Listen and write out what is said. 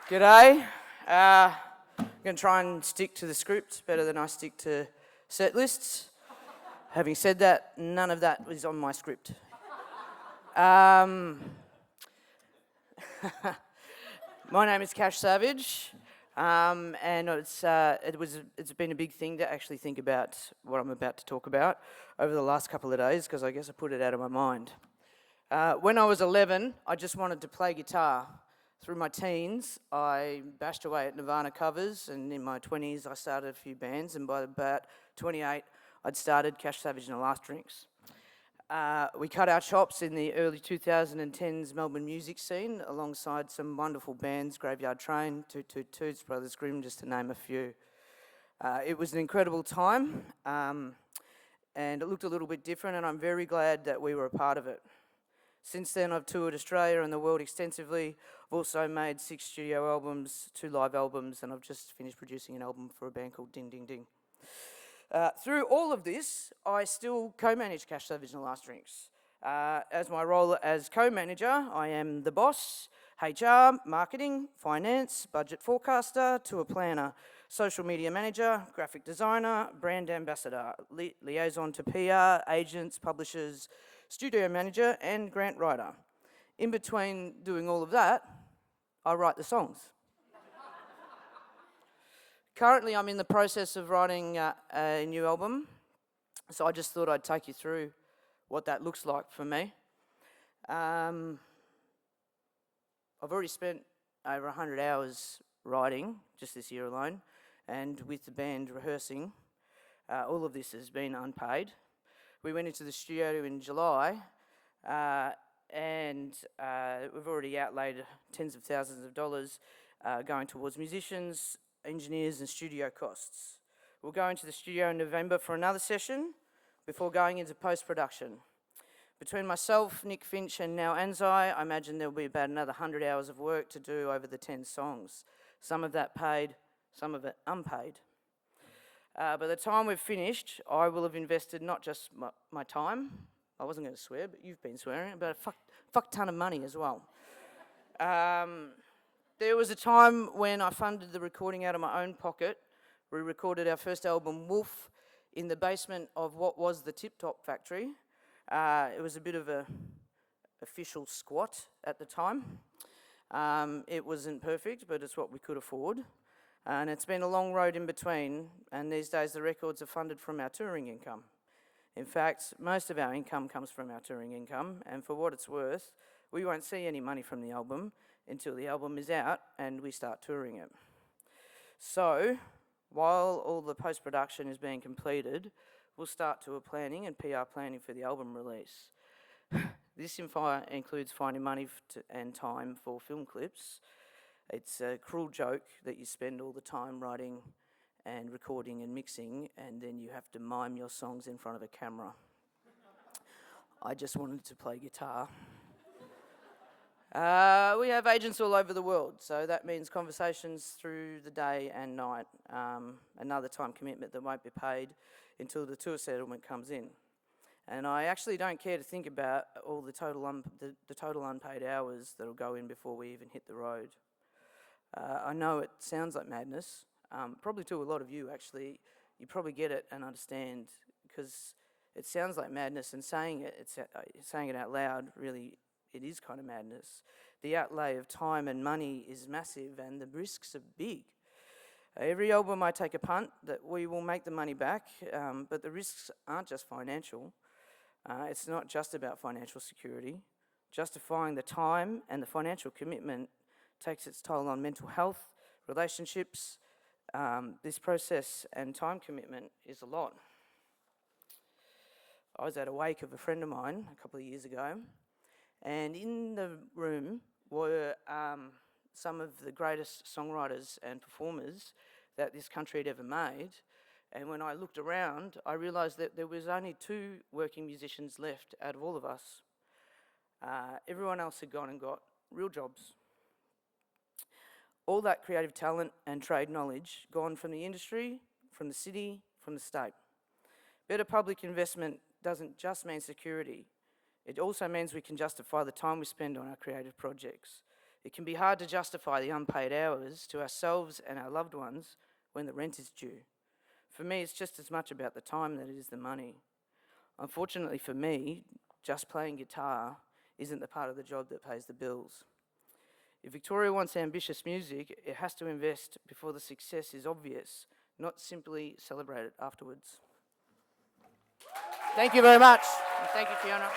G'day. I'm going to try and stick to the script better than I stick to set lists. Having said that, none of that was on my script. My name is Cash Savage, and it's been a big thing to actually think about what I'm about to talk about over the last couple of days, because I guess I put it out of my mind. When I was 11, I just wanted to play guitar. Through my teens, I bashed away at Nirvana covers, and in my 20s, I started a few bands, and by about 28, I'd started Cash Savage and the Last Drinks. We cut our chops in the early 2010s Melbourne music scene, alongside some wonderful bands, Graveyard Train, Toot Toot Toots, Brothers Grimm, just to name a few. It was an incredible time, and it looked a little bit different, and I'm very glad that we were a part of it. Since then, I've toured Australia and the world extensively. I've also made 6 studio albums, 2 live albums, and I've just finished producing an album for a band called Ding Ding Ding. Through all of this, I still co-manage Cash Savage and the Last Drinks. As my role as co-manager, I am the boss, HR, marketing, finance, budget forecaster, tour planner, social media manager, graphic designer, brand ambassador, liaison to PR, agents, publishers, studio manager, and grant writer. In between doing all of that, I write the songs. Currently, I'm in the process of writing a new album, so I just thought I'd take you through what that looks like for me. I've already spent over 100 hours writing, just this year alone, and with the band rehearsing. All of this has been unpaid. We went into the studio in July, and we've already outlaid tens of thousands of dollars going towards musicians, engineers, and studio costs. We'll go into the studio in November for another session before going into post-production. Between myself, Nick Finch, and now Anzai, I imagine there'll be about another 100 hours of work to do over the 10 songs. Some of that paid, some of it unpaid. By the time we've finished, I will have invested not just my time, I wasn't going to swear, but you've been swearing, but a fuck ton of money as well. There was a time when I funded the recording out of my own pocket. We recorded our first album, Wolf, in the basement of what was the Tip Top factory. It was a bit of a official squat at the time. It wasn't perfect, but it's what we could afford. And it's been a long road in between, and these days the records are funded from our touring income. In fact, most of our income comes from our touring income, and for what it's worth, we won't see any money from the album until the album is out and we start touring it. So, while all the post-production is being completed, we'll start tour planning and PR planning for the album release. This includes finding money and time for film clips. It's a cruel joke that you spend all the time writing and recording and mixing, and then you have to mime your songs in front of a camera. I just wanted to play guitar. We have agents all over the world, so that means conversations through the day and night. Another time commitment that won't be paid until the tour settlement comes in. And I actually don't care to think about all the total unpaid hours that'll go in before we even hit the road. I know it sounds like madness, probably to a lot of you actually. You probably get it and understand, because it sounds like madness, and saying it out loud, really, it is kind of madness. The outlay of time and money is massive, and the risks are big. Every album I take a punt that we will make the money back, but the risks aren't just financial. It's not just about financial security. Justifying the time and the financial commitment takes its toll on mental health, relationships. This process and time commitment is a lot. I was at a wake of a friend of mine a couple of years ago, and in the room were some of the greatest songwriters and performers that this country had ever made. And when I looked around, I realised that there was only 2 working musicians left out of all of us. Everyone else had gone and got real jobs. All that creative talent and trade knowledge gone from the industry, from the city, from the state. Better public investment doesn't just mean security. It also means we can justify the time we spend on our creative projects. It can be hard to justify the unpaid hours to ourselves and our loved ones when the rent is due. For me, it's just as much about the time that it is the money. Unfortunately for me, just playing guitar isn't the part of the job that pays the bills. If Victoria wants ambitious music, it has to invest before the success is obvious, not simply celebrate it afterwards. Thank you very much. And thank you, Fiona.